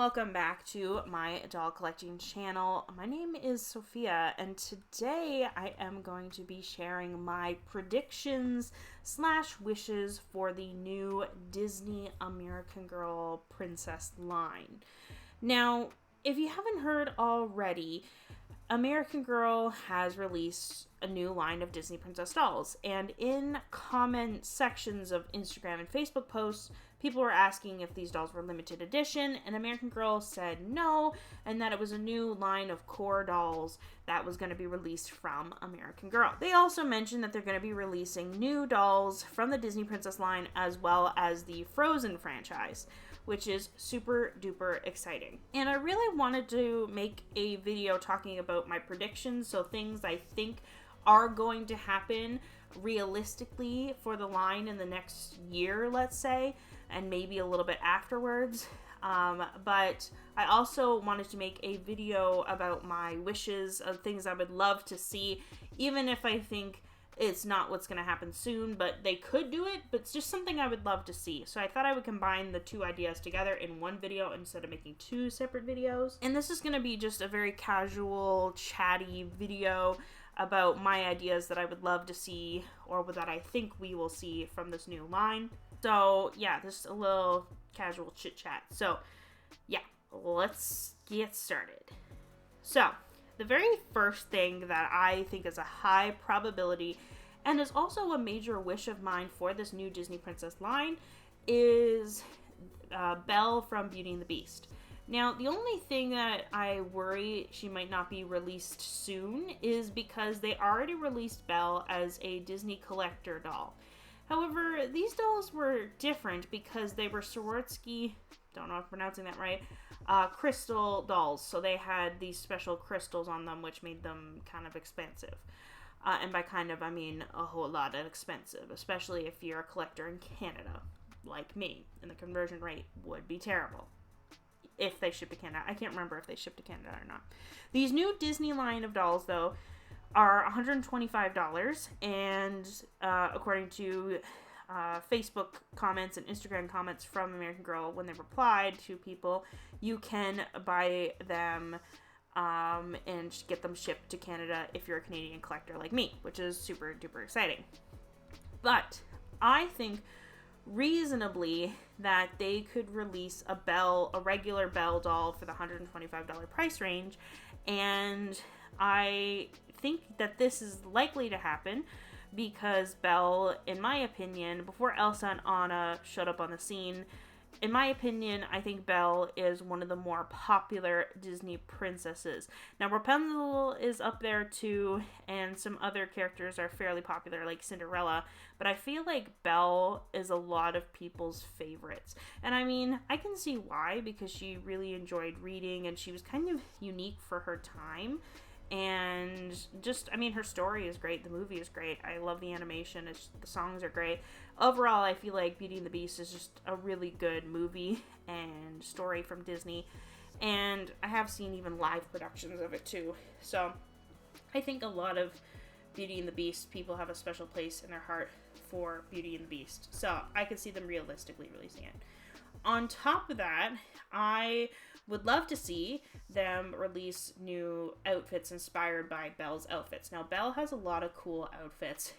welcome back to my doll collecting channel. My name is Sophia, and today I am going to be sharing my predictions / wishes for the new Disney American Girl princess line. Now, if you haven't heard already, American Girl has released a new line of Disney princess dolls, and in comment sections of Instagram and Facebook posts, people were asking if these dolls were limited edition, and American Girl said no, and that it was a new line of core dolls that was going to be released from American Girl. They also mentioned that they're going to be releasing new dolls from the Disney Princess line as well as the Frozen franchise, which is super duper exciting. And I really wanted to make a video talking about my predictions, so things I think are going to happen realistically for the line in the next year, let's say, and maybe a little bit afterwards. But I also wanted to make a video about my wishes of things I would love to see, even if I think it's not what's going to happen soon, but they could do it, but it's just something I would love to see. So I thought I would combine the two ideas together in one video instead of making two separate videos. And this is going to be just a very casual, chatty video about my ideas that I would love to see, or that I think we will see from this new line. So yeah, just a little casual chit chat. So yeah, let's get started. So the very first thing that I think is a high probability and is also a major wish of mine for this new Disney Princess line is Belle from Beauty and the Beast. Now, the only thing that I worry she might not be released soon is because they already released Belle as a Disney collector doll. However, these dolls were different because they were Swarovski, don't know if I'm pronouncing that right, crystal dolls. So they had these special crystals on them, which made them kind of expensive. And by kind of, I mean a whole lot of expensive, especially if you're a collector in Canada, like me. And the conversion rate would be terrible if they ship to Canada. I can't remember if they ship to Canada or not. These new Disney line of dolls, though, are $125, and according to Facebook comments and Instagram comments from American Girl, when they replied to people, you can buy them and get them shipped to Canada if you're a Canadian collector like me, which is super duper exciting. But I think reasonably that they could release a regular Belle doll for the $125 price range, and I think that this is likely to happen because Belle, in my opinion, before Elsa and Anna showed up on the scene, in my opinion, I think Belle is one of the more popular Disney princesses. Now, Rapunzel is up there too, and some other characters are fairly popular, like Cinderella, but I feel like Belle is a lot of people's favorites. And I mean, I can see why, because she really enjoyed reading, and she was kind of unique for her time. And just, I mean, her story is great. The movie is great. I love the animation. The songs are great. Overall, I feel like Beauty and the Beast is just a really good movie and story from Disney. And I have seen even live productions of it too. So I think a lot of Beauty and the Beast people have a special place in their heart for Beauty and the Beast. So I could see them realistically releasing it. On top of that, I would love to see them release new outfits inspired by Belle's outfits. Now, Belle has a lot of cool outfits.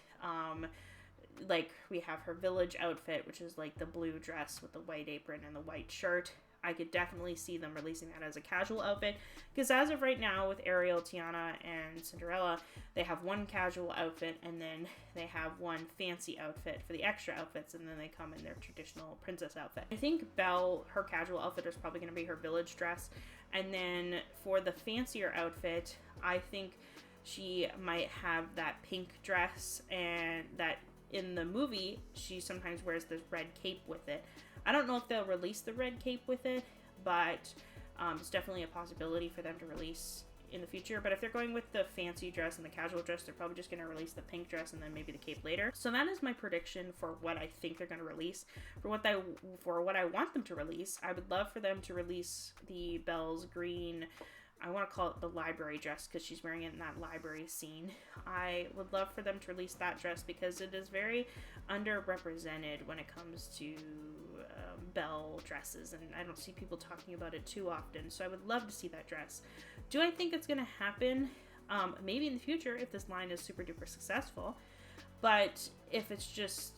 Like, we have her village outfit, which is like the blue dress with the white apron and the white shirt. I could definitely see them releasing that as a casual outfit, because as of right now with Ariel, Tiana, and Cinderella, they have one casual outfit, and then they have one fancy outfit for the extra outfits, and then they come in their traditional princess outfit. I think Belle, her casual outfit is probably going to be her village dress, and then for the fancier outfit, I think she might have that pink dress, and that in the movie, she sometimes wears this red cape with it. I don't know if they'll release the red cape with it, but it's definitely a possibility for them to release in the future. But if they're going with the fancy dress and the casual dress, they're probably just going to release the pink dress and then maybe the cape later. So that is my prediction for what I think they're going to release. For what I want them to release, I would love for them to release the Belle's green, I want to call it the library dress, because she's wearing it in that library scene. I would love for them to release that dress because it is very underrepresented when it comes to Belle dresses, and I don't see people talking about it too often, so I would love to see that dress. Do I think it's going to happen? Maybe in the future if this line is super duper successful, but if it's just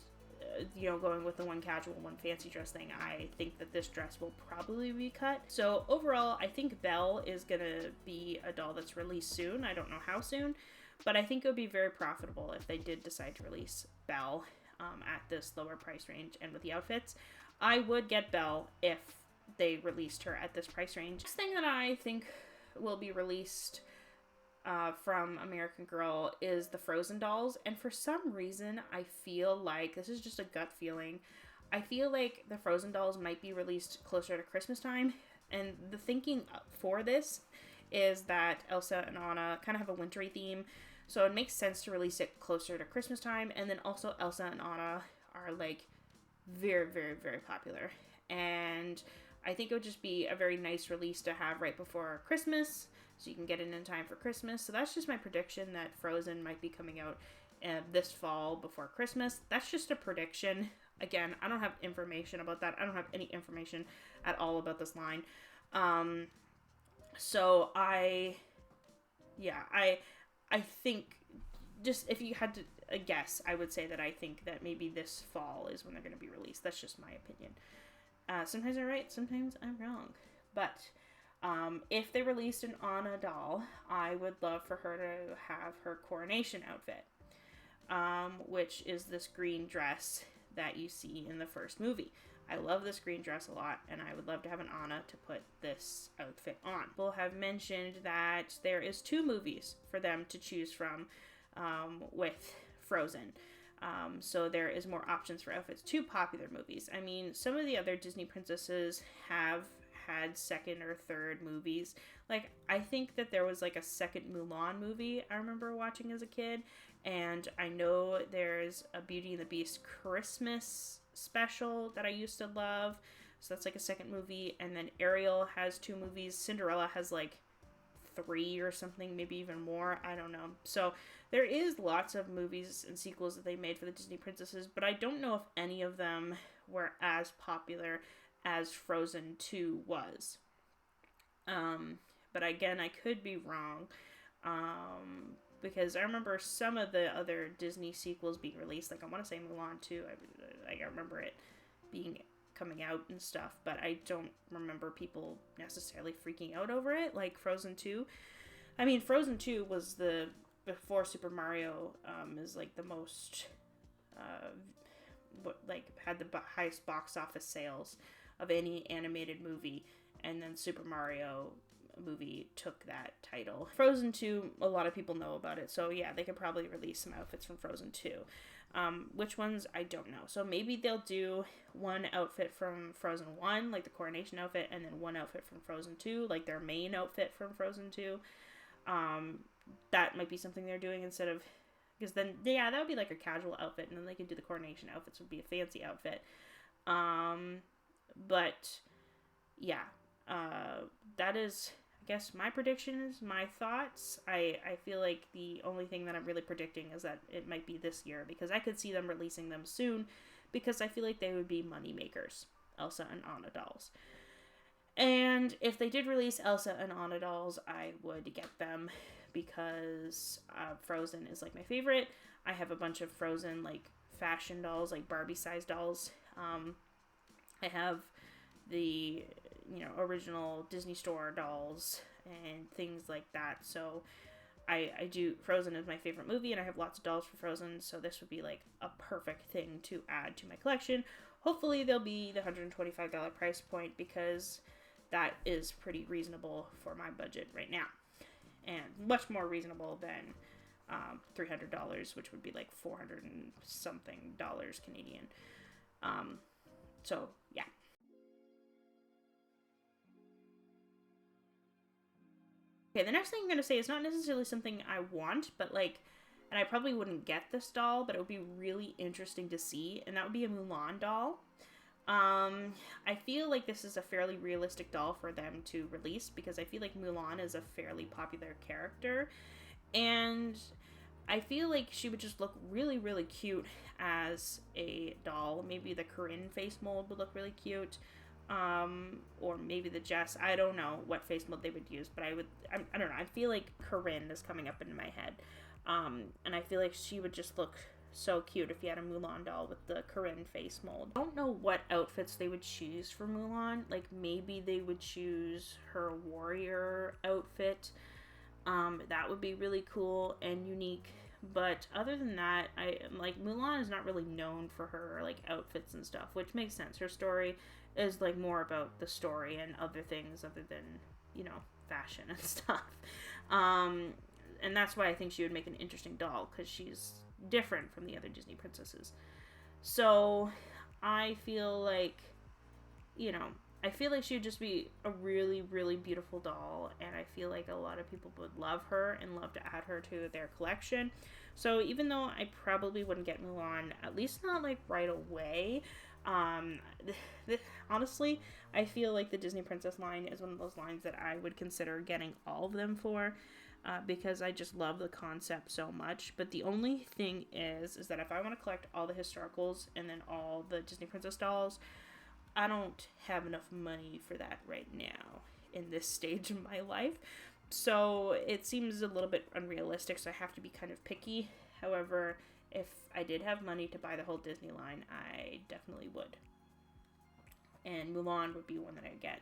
going with the one casual, one fancy dress thing, I think that this dress will probably be cut. So overall, I think Belle is gonna be a doll that's released soon. I don't know how soon, but I think it would be very profitable if they did decide to release Belle at this lower price range and with the outfits. I would get Belle if they released her at this price range. Next thing that I think will be released from American Girl is the Frozen dolls, and for some reason I feel like, this is just a gut feeling, I feel like the Frozen dolls might be released closer to Christmas time, and the thinking for this is that Elsa and Anna kind of have a wintry theme, so it makes sense to release it closer to Christmas time, and then also Elsa and Anna are like very, very, very popular, and I think it would just be a very nice release to have right before Christmas, so you can get it in time for Christmas. So that's just my prediction, that Frozen might be coming out this fall before Christmas. That's just a prediction. Again, I don't have information about that. I don't have any information at all about this line. So I think, just if you had to guess, I would say that I think that maybe this fall is when they're going to be released. That's just my opinion. Sometimes I'm right, sometimes I'm wrong. But if they released an Anna doll, I would love for her to have her coronation outfit, which is this green dress that you see in the first movie. I love this green dress a lot, and I would love to have an Anna to put this outfit on. People have mentioned that there is 2 movies for them to choose from with Frozen. So there is more options for outfits. 2 popular movies. I mean, some of the other Disney princesses have had second or third movies. Like, I think that there was like a second Mulan movie I remember watching as a kid, and I know there's a Beauty and the Beast Christmas special that I used to love, so that's like a second movie. And then Ariel has 2 movies. Cinderella has like 3 or something, maybe even more, I don't know. So there is lots of movies and sequels that they made for the Disney princesses, but I don't know if any of them were as popular as Frozen 2 was. But again, I could be wrong, because I remember some of the other Disney sequels being released, like I want to say Mulan 2, I remember it coming out and stuff, but I don't remember people necessarily freaking out over it like Frozen 2. I mean, Frozen 2 was before Super Mario is like the most had the highest box office sales of any animated movie, and then Super Mario movie took that title. Frozen 2, a lot of people know about it, so yeah, they could probably release some outfits from Frozen 2. Which ones, I don't know. So maybe they'll do one outfit from Frozen 1, like the coronation outfit, and then one outfit from Frozen 2, like their main outfit from Frozen 2. That might be something they're doing instead of, because then, yeah, that would be like a casual outfit, and then they could do the coronation outfits, would be a fancy outfit. But yeah, that is, I guess, my predictions, my thoughts. I feel like the only thing that I'm really predicting is that it might be this year, because I could see them releasing them soon, because I feel like they would be money makers, Elsa and Anna dolls. And if they did release Elsa and Anna dolls, I would get them, because Frozen is like my favorite. I have a bunch of Frozen like fashion dolls, like Barbie size dolls. I have the original Disney Store dolls and things like that. So I do, Frozen is my favorite movie, and I have lots of dolls for Frozen, so this would be like a perfect thing to add to my collection. Hopefully they'll be the $125 price point, because that is pretty reasonable for my budget right now, and much more reasonable than $300, which would be like 400 and something dollars Canadian. So yeah. Okay, the next thing I'm going to say is not necessarily something I want, but like, and I probably wouldn't get this doll, but it would be really interesting to see, and that would be a Mulan doll. I feel like this is a fairly realistic doll for them to release, because I feel like Mulan is a fairly popular character, and I feel like she would just look really, really cute as a doll. Maybe the Corinne face mold would look really cute. Or maybe the Jess. I don't know what face mold they would use, but I don't know. I feel like Corinne is coming up into my head. And I feel like she would just look so cute if you had a Mulan doll with the Corinne face mold. I don't know what outfits they would choose for Mulan. Like, maybe they would choose her warrior outfit. That would be really cool and unique. But other than that, Mulan is not really known for her like outfits and stuff, which makes sense. Her story is like more about the story and other things other than, fashion and stuff. And that's why I think she would make an interesting doll, because she's different from the other Disney princesses. So I feel like, she would just be a really, really beautiful doll, and I feel like a lot of people would love her and love to add her to their collection. So even though I probably wouldn't get Mulan, at least not like right away, honestly, I feel like the Disney Princess line is one of those lines that I would consider getting all of them for, because I just love the concept so much. But the only thing is that if I want to collect all the historicals and then all the Disney Princess dolls, I don't have enough money for that right now in this stage of my life. So it seems a little bit unrealistic, so I have to be kind of picky. However, if I did have money to buy the whole Disney line, I definitely would. And Mulan would be one that I'd get,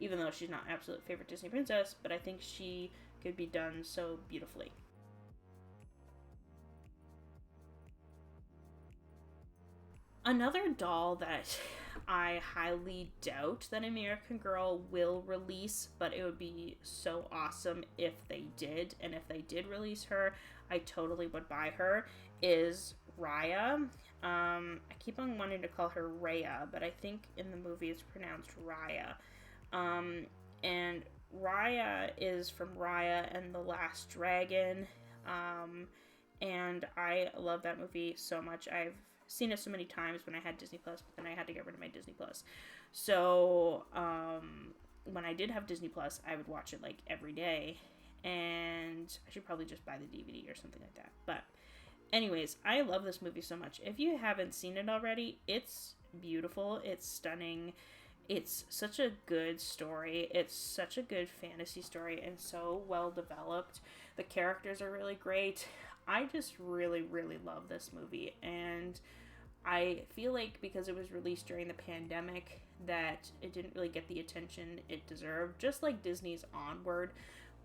even though she's not my absolute favorite Disney princess, but I think she could be done so beautifully. Another doll that I highly doubt that American Girl will release, but it would be so awesome if they did, and if they did release her, I totally would buy her, is Raya. I keep on wanting to call her Raya, but I think in the movie it's pronounced Raya. And Raya is from Raya and the Last Dragon, and I love that movie so much. I've seen it so many times when I had Disney Plus, but then I had to get rid of my Disney Plus. So when I did have Disney Plus, I would watch it like every day, and I should probably just buy the DVD or something like that. But anyways, I love this movie so much. If you haven't seen it already, it's beautiful, it's stunning, it's such a good story, it's such a good fantasy story, and so well developed. The characters are really great. I just really, really love this movie, and I feel like because it was released during the pandemic that it didn't really get the attention it deserved, just like Disney's Onward.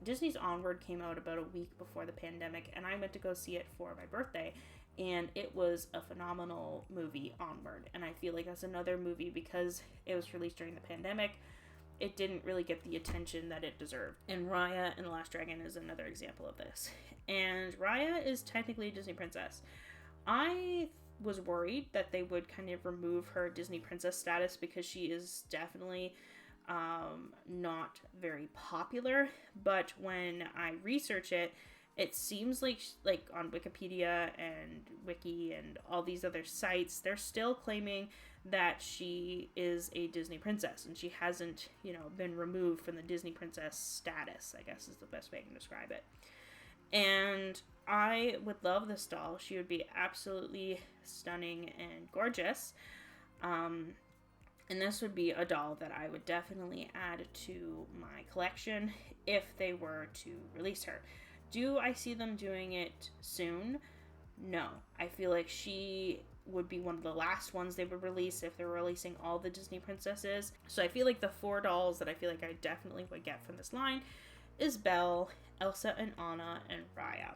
Disney's Onward came out about a week before the pandemic, and I went to go see it for my birthday, and it was a phenomenal movie, Onward. And I feel like that's another movie, because it was released during the pandemic, it didn't really get the attention that it deserved. And Raya and the Last Dragon is another example of this. And Raya is technically a Disney princess. I was worried that they would kind of remove her Disney princess status, because she is definitely not very popular. But when I research it, it seems like on Wikipedia and Wiki and all these other sites, they're still claiming that she is a Disney princess, and she hasn't, been removed from the Disney princess status, I guess is the best way I can describe it. And I would love this doll. She would be absolutely stunning and gorgeous. And this would be a doll that I would definitely add to my collection if they were to release her. Do I see them doing it soon? No. I feel like she would be one of the last ones they would release if they're releasing all the Disney princesses. So I feel like the 4 dolls that I feel like I definitely would get from this line is Belle, Elsa and Anna, and Raya.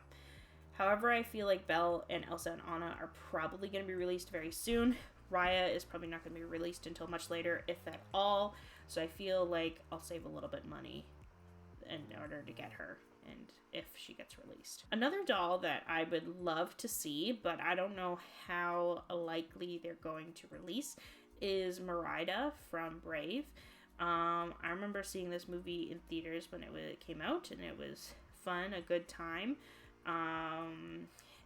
However, I feel like Belle and Elsa and Anna are probably going to be released very soon. Raya is probably not going to be released until much later, if at all. So I feel like I'll save a little bit of money in order to get her, and if she gets released. Another doll that I would love to see, but I don't know how likely they're going to release, is Merida from Brave. I remember seeing this movie in theaters when it came out, and it was fun, a good time.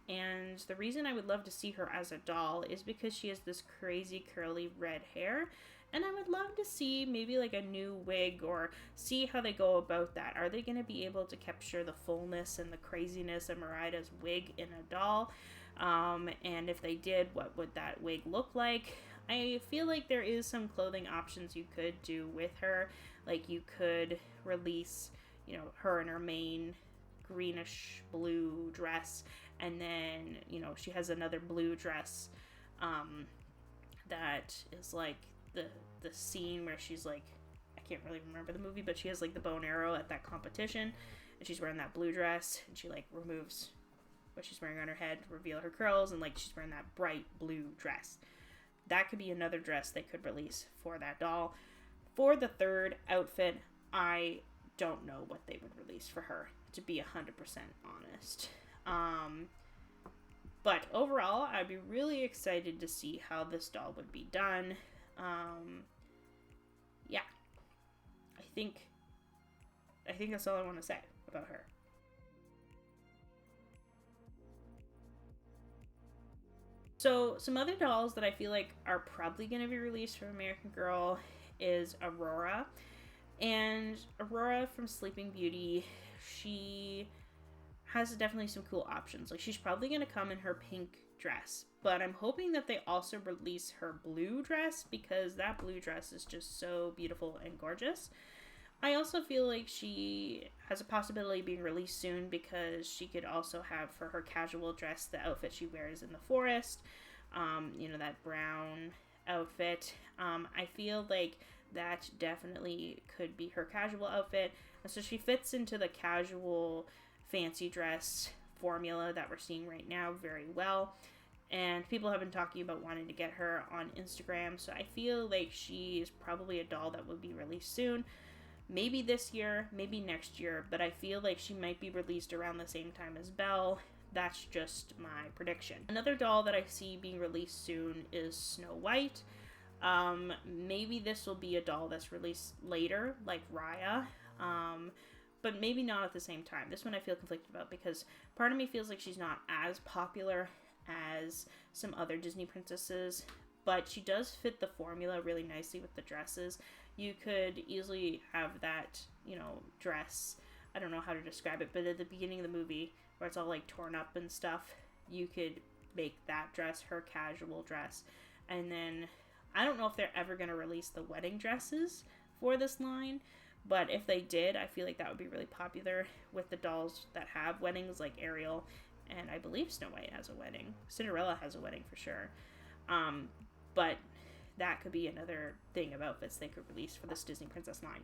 And the reason I would love to see her as a doll is because she has this crazy curly red hair. And I would love to see maybe like a new wig, or see how they go about that. Are they going to be able to capture the fullness and the craziness of Merida's wig in a doll? And if they did, what would that wig look like? I feel like there is some clothing options you could do with her. Like you could release, her in her main greenish blue dress, and then, she has another blue dress that is like the scene where she's like, I can't really remember the movie, but she has like the bow and arrow at that competition, and she's wearing that blue dress, and she like removes what she's wearing on her head to reveal her curls, and like she's wearing that bright blue dress. That could be another dress they could release for that doll. For the third outfit, I don't know what they would release for her, to be 100% honest. But overall, I'd be really excited to see how this doll would be done. Yeah. I think that's all I want to say about her. So, some other dolls that I feel like are probably going to be released from American Girl is Aurora. And Aurora from Sleeping Beauty, she has definitely some cool options. Like, she's probably going to come in her pink dress, but I'm hoping that they also release her blue dress, because that blue dress is just so beautiful and gorgeous. I also feel like she has a possibility of being released soon, because she could also have for her casual dress the outfit she wears in the forest, that brown outfit. I feel like that definitely could be her casual outfit, and so she fits into the casual fancy dress formula that we're seeing right now very well. And people have been talking about wanting to get her on Instagram, so I feel like she is probably a doll that will be released soon. Maybe this year, maybe next year, but I feel like she might be released around the same time as Belle. That's just my prediction. Another doll that I see being released soon is Snow White. Maybe this will be a doll that's released later, like Raya, but maybe not at the same time. This one I feel conflicted about, because part of me feels like she's not as popular as some other Disney princesses, but she does fit the formula really nicely with the dresses. You could easily have that, dress, I don't know how to describe it, but at the beginning of the movie, where it's all like torn up and stuff, you could make that dress her casual dress. And then, I don't know if they're ever going to release the wedding dresses for this line, but if they did, I feel like that would be really popular with the dolls that have weddings, like Ariel, and I believe Snow White has a wedding. Cinderella has a wedding for sure. But that could be another thing of outfits they could release for this Disney Princess line.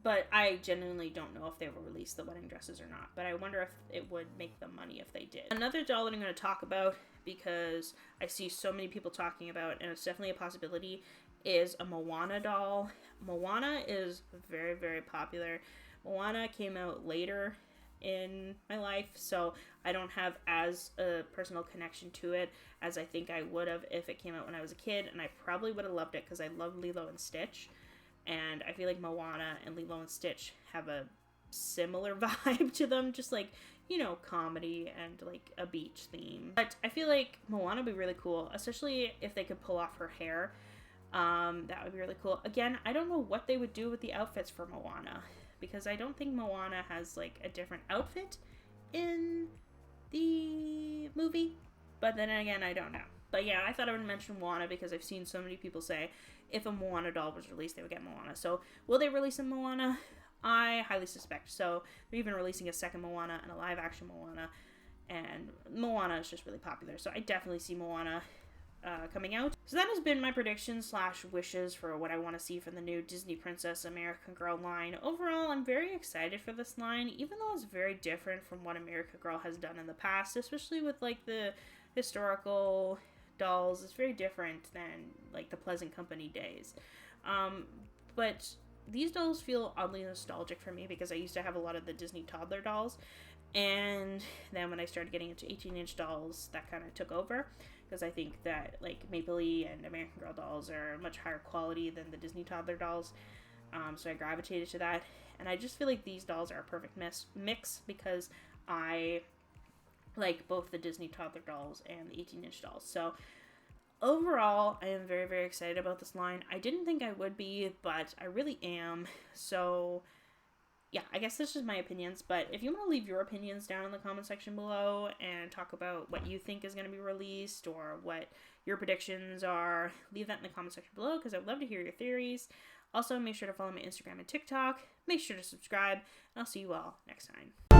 But I genuinely don't know if they will release the wedding dresses or not. But I wonder if it would make them money if they did. Another doll that I'm going to talk about, because I see so many people talking about, and it's definitely a possibility, is a Moana doll. Moana is very, very popular. Moana came out later in my life, so I don't have as a personal connection to it as I think I would have if it came out when I was a kid, and I probably would have loved it because I love Lilo and Stitch, and I feel like Moana and Lilo and Stitch have a similar vibe to them, just like, comedy and like a beach theme. But I feel like Moana would be really cool, especially if they could pull off her hair. That would be really cool. Again, I don't know what they would do with the outfits for Moana, because I don't think Moana has like a different outfit in the movie, but then again, I don't know. But yeah, I thought I would mention Moana because I've seen so many people say if a Moana doll was released, they would get Moana. So will they release a Moana? I highly suspect so. They're even releasing a second Moana and a live action Moana, and Moana is just really popular, so I definitely see Moana coming out. So that has been my predictions / wishes for what I want to see from the new Disney Princess American Girl line. Overall, I'm very excited for this line, even though it's very different from what American Girl has done in the past, especially with like the historical dolls. It's very different than like the Pleasant Company days. But these dolls feel oddly nostalgic for me because I used to have a lot of the Disney toddler dolls, and then when I started getting into 18-inch dolls, that kind of took over, because I think that like Mapley and American Girl dolls are much higher quality than the Disney toddler dolls, so I gravitated to that, and I just feel like these dolls are a perfect mix because I like both the Disney toddler dolls and the 18-inch dolls. So overall, I am very, very excited about this line. I didn't think I would be, but I really am. So yeah, I guess that's just my opinions, but if you want to leave your opinions down in the comment section below and talk about what you think is going to be released or what your predictions are, leave that in the comment section below because I'd love to hear your theories. Also, make sure to follow my Instagram and TikTok. Make sure to subscribe, and I'll see you all next time.